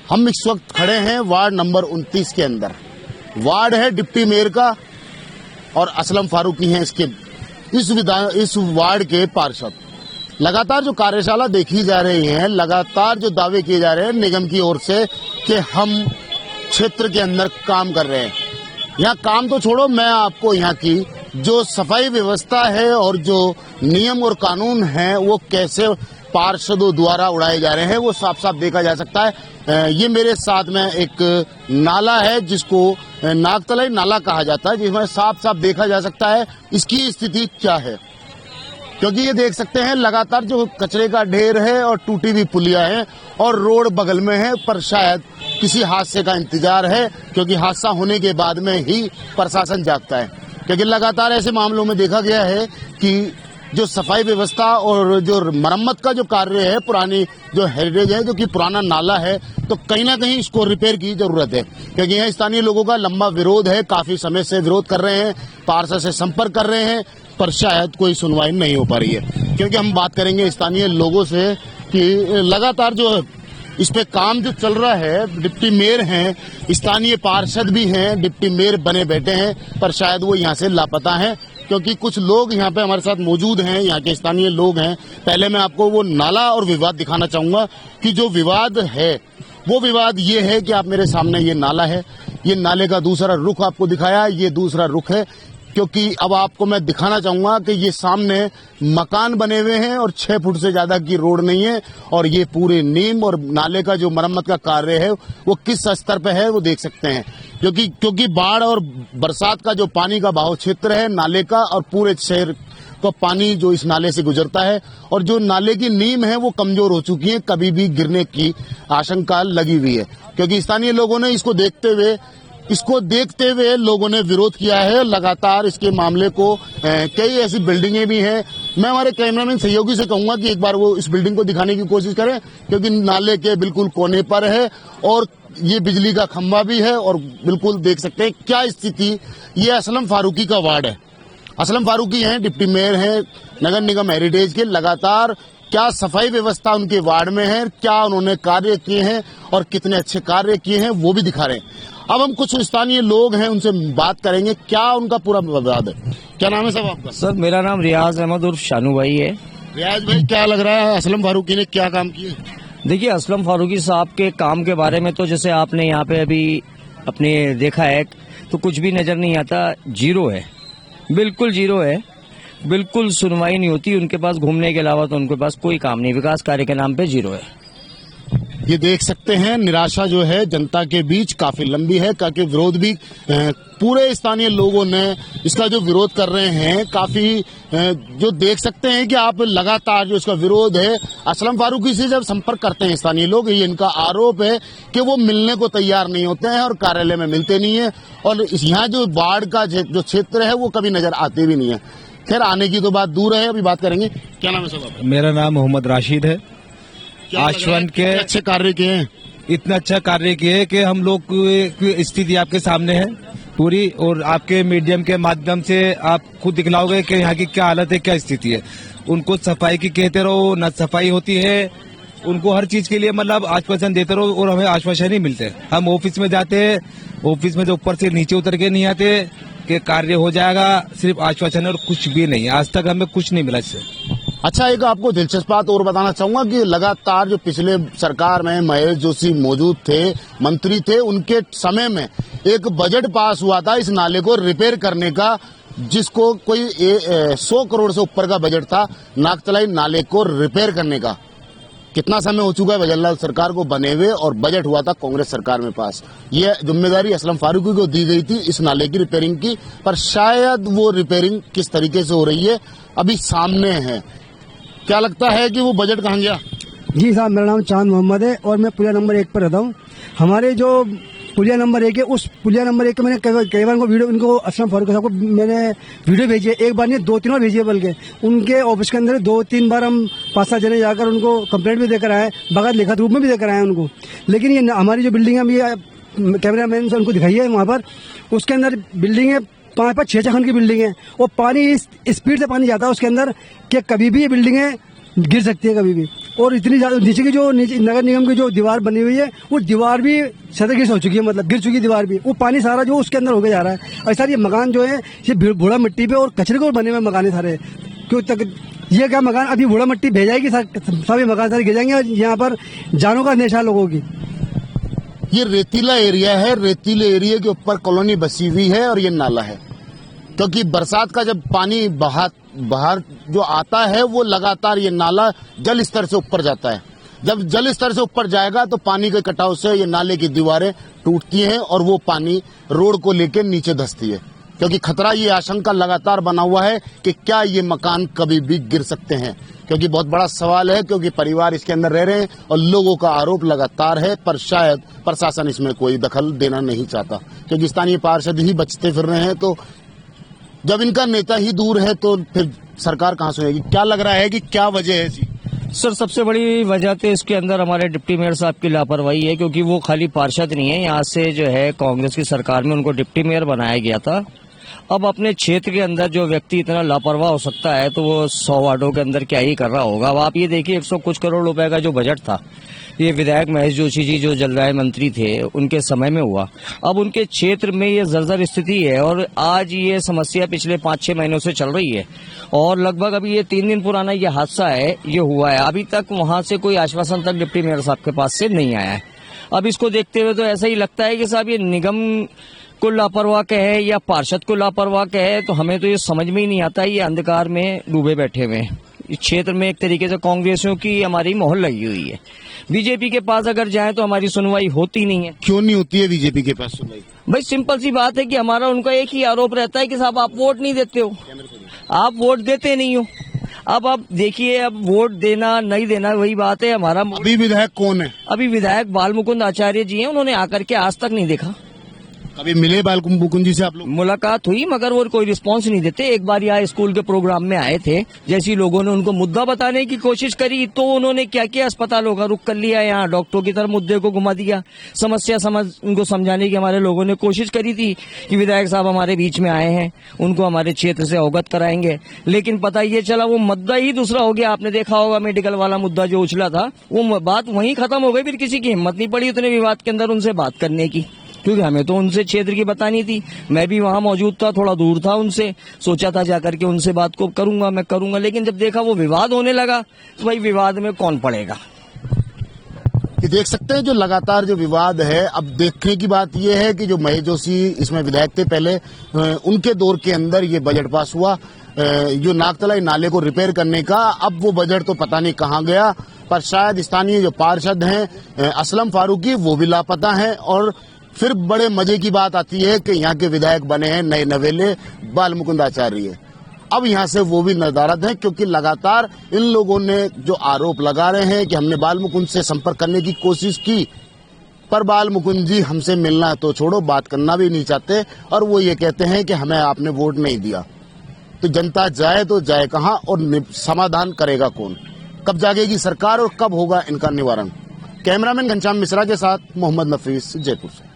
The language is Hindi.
हम इस वक्त खड़े हैं वार्ड नंबर 29 के अंदर। वार्ड है डिप्टी मेयर का और असलम फारूकी हैं इसके इस वार्ड के पार्षद। लगातार जो कार्यशाला देखी जा रही है, लगातार जो दावे किए जा रहे हैं निगम की ओर से कि हम क्षेत्र के अंदर काम कर रहे हैं। यहाँ काम तो छोड़ो, मैं आपको यहाँ की जो सफाई व्यवस्था है और जो नियम और कानून है वो कैसे पार्षदों द्वारा उड़ाए जा रहे हैं वो साफ साफ देखा जा सकता है। ये मेरे साथ में एक नाला है जिसको नागतलाई नाला कहा जाता है, जिसमें साफ साफ देखा जा सकता है इसकी स्थिति क्या है। क्योंकि ये देख सकते हैं लगातार जो कचरे का ढेर है और टूटी हुई पुलिया है और रोड बगल में है, पर शायद किसी हादसे का इंतजार है, क्योंकि हादसा होने के बाद में ही प्रशासन जागता है। क्योंकि लगातार ऐसे मामलों में देखा गया है कि जो सफाई व्यवस्था और जो मरम्मत का जो कार्य है, पुरानी जो हेरिटेज है, जो कि पुराना नाला है, तो कहीं ना कहीं इसको रिपेयर की जरूरत है। क्योंकि यहाँ स्थानीय लोगों का लंबा विरोध है, काफी समय से विरोध कर रहे हैं, पार्षद से संपर्क कर रहे हैं, पर शायद कोई सुनवाई नहीं हो पा रही है। क्योंकि हम बात करेंगे स्थानीय लोगों से कि लगातार जो इस पे काम जो चल रहा है, डिप्टी मेयर हैं, स्थानीय पार्षद भी हैं, डिप्टी मेयर बने बैठे हैं, पर शायद वो यहाँ से लापता हैं। क्योंकि कुछ लोग यहाँ पे हमारे साथ मौजूद हैं, यहाँ के स्थानीय लोग हैं। पहले मैं आपको वो नाला और विवाद दिखाना चाहूंगा कि जो विवाद है वो विवाद ये है कि आप मेरे सामने ये नाला है, ये नाले का दूसरा रुख आपको दिखाया, ये दूसरा रुख है। क्योंकि अब आपको मैं दिखाना चाहूंगा कि ये सामने मकान बने हुए हैं और 6 फुट से ज्यादा की रोड नहीं है, और ये पूरे नीम और नाले का जो मरम्मत का कार्य है वो किस स्तर पे है वो देख सकते हैं। क्योंकि बाढ़ और बरसात का जो पानी का बहाव क्षेत्र है नाले का, और पूरे शहर का पानी जो इस नाले से गुजरता है, और जो नाले की नींव है वो कमजोर हो चुकी है, कभी भी गिरने की आशंका लगी हुई है। क्योंकि स्थानीय लोगों ने इसको देखते हुए लोगों ने विरोध किया है लगातार इसके मामले को। कई ऐसी बिल्डिंगें भी हैं। मैं हमारे कैमरामैन सहयोगी से कहूंगा कि एक बार वो इस बिल्डिंग को दिखाने की कोशिश करें, क्योंकि नाले के बिल्कुल कोने पर है और ये बिजली का खंभा भी है, और बिल्कुल देख सकते हैं क्या स्थिति। ये असलम फारूकी का वार्ड है। असलम फारूकी हैं, डिप्टी मेयर हैं नगर निगम हेरिटेज के। लगातार क्या सफाई व्यवस्था उनके वार्ड में है, क्या उन्होंने कार्य किए हैं और कितने अच्छे कार्य किए हैं वो भी दिखा रहे हैं। अब हम कुछ स्थानीय लोग हैं उनसे बात करेंगे, क्या उनका पूरा विवाद है। क्या नाम है साहब आपका? सर मेरा नाम रियाज अहमद उर्फ शानू भाई है। रियाज भाई, क्या लग रहा है असलम फारूकी ने क्या काम किए? देखिए, असलम फारूकी साहब के काम के बारे में तो जैसे आपने यहाँ पे अभी अपने देखा है तो कुछ भी नजर नहीं आता, जीरो है, बिल्कुल जीरो है, बिल्कुल सुनवाई नहीं होती उनके पास, घूमने के अलावा तो उनके पास कोई काम नहीं, विकास कार्य के नाम पे जीरो है। ये देख सकते हैं निराशा जो है जनता के बीच काफी लंबी है, क्योंकि विरोध भी पूरे स्थानीय लोगों ने इसका जो विरोध कर रहे हैं काफी जो देख सकते हैं कि आप लगातार जो इसका विरोध है। असलम फारूकी से जब संपर्क करते हैं स्थानीय लोग, ये इनका आरोप है कि वो मिलने को तैयार नहीं होते हैं और कार्यालय में मिलते नहीं है, और यहाँ जो बाढ़ का जो क्षेत्र है वो कभी नजर आते भी नहीं है। खैर, आने की तो बात दूर है, अभी बात करेंगे। क्या नाम है साहब? मेरा नाम मोहम्मद राशिद है। आश्वन के अच्छे कार्य किए हैं, इतना अच्छा कार्य किए कि हम लोग की स्थिति आपके सामने है पूरी, और आपके मीडियम के माध्यम से आप खुद दिखलाओगे कि यहाँ की क्या हालत है, क्या स्थिति है। उनको सफाई की कहते रहो, न सफाई होती है, उनको हर चीज के लिए मतलब आश्वासन देते रहो और हमें आश्वासन नहीं मिलते। हम ऑफिस में जाते हैं, ऑफिस में जो ऊपर से नीचे उतर के नहीं आते कि कार्य हो जाएगा, सिर्फ आश्वासन और कुछ भी नहीं। आज तक हमें कुछ नहीं मिला इससे। अच्छा, एक आपको दिलचस्प बात और बताना चाहूंगा कि लगातार जो पिछले सरकार में महेश जोशी मौजूद थे, मंत्री थे, उनके समय में एक बजट पास हुआ था इस नाले को रिपेयर करने का, जिसको कोई 100 करोड़ से ऊपर का बजट था नागतलाई नाले को रिपेयर करने का। कितना समय हो चुका है वजनलाल सरकार को बने हुए, और बजट हुआ था कांग्रेस सरकार में पास। ये जिम्मेदारी असलम फारूकी को दी गई थी इस नाले की रिपेयरिंग की, पर शायद वो रिपेयरिंग किस तरीके से हो रही है अभी सामने है। क्या लगता है कि वो बजट कहाँ गया? जी साहब, मेरा नाम चांद मोहम्मद है और मैं पुलिया नंबर 1 पर रहता हूँ। हमारे जो पुलिया नंबर 1 है, उस पुलिया नंबर 1 के मैंने कई बार वीडियो इनको असलम फारूकी साहब को मैंने वीडियो भेजी है, एक बार नहीं 2-3 बार भेजी है, बल्कि उनके ऑफिस के अंदर 2-3 बार हम 5-7 जने जाकर उनको कंप्लेंट भी देकर आए, बगैर लिखित रूप में भी देकर आए उनको। लेकिन ये हमारी जो बिल्डिंग है, ये कैमरामैन से उनको दिखाई है वहाँ पर, उसके अंदर बिल्डिंग है 5-6 खंड की बिल्डिंग है, और पानी इस स्पीड से पानी जाता है उसके अंदर कि कभी भी ये बिल्डिंगें गिर सकती है कभी भी। और इतनी ज्यादा नीचे की जो नगर निगम की जो दीवार बनी हुई है वो दीवार भी क्षतिग्रस्त हो चुकी है, मतलब गिर चुकी है दीवार भी। वो पानी सारा जो उसके अंदर होके जा रहा है। और सर ये मकान जो है ये बूढ़ा मिट्टी पे और कचरे को बने हुए मकान है सारे। क्यों तक ये क्या मकान अभी बूढ़ा मिट्टी भेजाएगी, सभी मकान सारे गिर जाएंगे और यहाँ पर जानों का नेशा लोगों की। ये रेतीला एरिया है, रेतीले एरिया के ऊपर कॉलोनी बसी हुई है और ये नाला है। क्योंकि बरसात का जब पानी बाहर जो आता है वो लगातार ये नाला जल स्तर से ऊपर जाता है। जब जल स्तर से ऊपर जाएगा तो पानी के कटाव से ये नाले की दीवारें टूटती हैं और वो पानी रोड को लेकर नीचे धंसती है। क्योंकि खतरा, ये आशंका लगातार बना हुआ है कि क्या ये मकान कभी भी गिर सकते हैं। क्योंकि बहुत बड़ा सवाल है, क्योंकि परिवार इसके अंदर रह रहे हैं और लोगों का आरोप लगातार है, पर शायद प्रशासन इसमें कोई दखल देना नहीं चाहता। क्योंकि स्थानीय पार्षद ही बचते फिर रहे हैं, तो जब इनका नेता ही दूर है तो फिर सरकार कहाँ सुनेगी। क्या लग रहा है कि क्या वजह है जी? सर सबसे बड़ी वजह तो इसके अंदर हमारे डिप्टी मेयर साहब की लापरवाही है, क्योंकि वो खाली पार्षद नहीं है। यहाँ से जो है कांग्रेस की सरकार में उनको डिप्टी मेयर बनाया गया था। अब अपने क्षेत्र के अंदर जो व्यक्ति इतना लापरवाह हो सकता है तो वो 100 वार्डों के अंदर क्या ही कर रहा होगा। अब आप ये देखिए 100 कुछ करोड़ रुपए का जो बजट था, ये विधायक महेश जोशी जी जो जलदाय मंत्री थे उनके समय में हुआ। अब उनके क्षेत्र में ये जर्जर स्थिति है और आज ये समस्या पिछले 5-6 महीनों से चल रही है और लगभग अभी ये 3 दिन पुराना ये हादसा है, ये हुआ है। अभी तक वहां से कोई आश्वासन तक डिप्टी मेयर साहब के पास से नहीं आया है। अब इसको देखते हुए तो ऐसा ही लगता है कि साहब ये निगम को लापरवाह कहे या पार्षद को लापरवाह कहे, तो हमें तो ये समझ में ही नहीं आता। ये अंधकार में डूबे बैठे हुए हैं। इस क्षेत्र में एक तरीके से कांग्रेसियों की हमारी मोहर लगी हुई है। बीजेपी के पास अगर जाए तो हमारी सुनवाई होती नहीं है। क्यों नहीं होती है बीजेपी के पास सुनवाई? भाई सिंपल सी बात है कि हमारा उनका एक ही आरोप रहता है कि साहब आप वोट नहीं देते हो, आप वोट देते नहीं हो। अब आप देखिए, अब वोट देना नहीं देना वही बात है। हमारा अभी विधायक कौन है? अभी विधायक बाल मुकुंद आचार्य जी हैं, उन्होंने आकर के आज तक नहीं देखा। कभी मिले बाल मुकुंद जी से आप लोग? मुलाकात हुई मगर वो कोई रिस्पांस नहीं देते। एक बार यहाँ स्कूल के प्रोग्राम में आए थे, जैसी लोगों ने उनको मुद्दा बताने की कोशिश करी तो उन्होंने क्या किया, अस्पतालों का रुख कर लिया, यहाँ डॉक्टरों की तरफ मुद्दे को घुमा दिया। समस्या उनको समझाने की हमारे लोगों ने कोशिश करी थी कि विधायक साहब हमारे बीच में आए हैं, उनको हमारे क्षेत्र से अवगत कराएंगे, लेकिन पता ये चला वो मुद्दा ही दूसरा हो गया। आपने देखा होगा मेडिकल वाला मुद्दा जो उछला था वो बात वहीं खत्म हो गई। फिर किसी की हिम्मत नहीं पड़ी उतने विवाद के अंदर उनसे बात करने की, क्योंकि हमें तो उनसे क्षेत्र की बतानी थी। मैं भी वहां मौजूद था, थोड़ा दूर था उनसे, सोचा था जाकर के उनसे बात को करूंगा, लेकिन जब देखा वो विवाद होने लगा तो भाई विवाद में कौन पड़ेगा। ये देख सकते हैं जो लगातार जो विवाद है। अब देखने की बात यह है कि जो महेश जोशी इसमें विधायक थे पहले, उनके दौर के अंदर ये बजट पास हुआ जो नागतलाई नाले को रिपेयर करने का। अब वो बजट तो पता नहीं कहाँ गया, पर शायद स्थानीय जो पार्षद हैं असलम फारूकी वो भी लापता हैं। और फिर बड़े मजे की बात आती है कि यहाँ के विधायक बने हैं नए नवेले बाल मुकुंद आचार्य। अब यहाँ से वो भी नदारद हैं, क्योंकि लगातार इन लोगों ने जो आरोप लगा रहे हैं कि हमने बाल मुकुंद से संपर्क करने की कोशिश की, पर बाल मुकुंद जी हमसे मिलना तो छोड़ो, बात करना भी नहीं चाहते। और वो ये कहते हैं कि हमें आपने वोट नहीं दिया। तो जनता जाए तो जाए कहाँ और समाधान करेगा कौन? कब जागेगी सरकार और कब होगा इनका निवारण? कैमरामैन घनश्याम मिश्रा के साथ मोहम्मद नफीस, जयपुर से।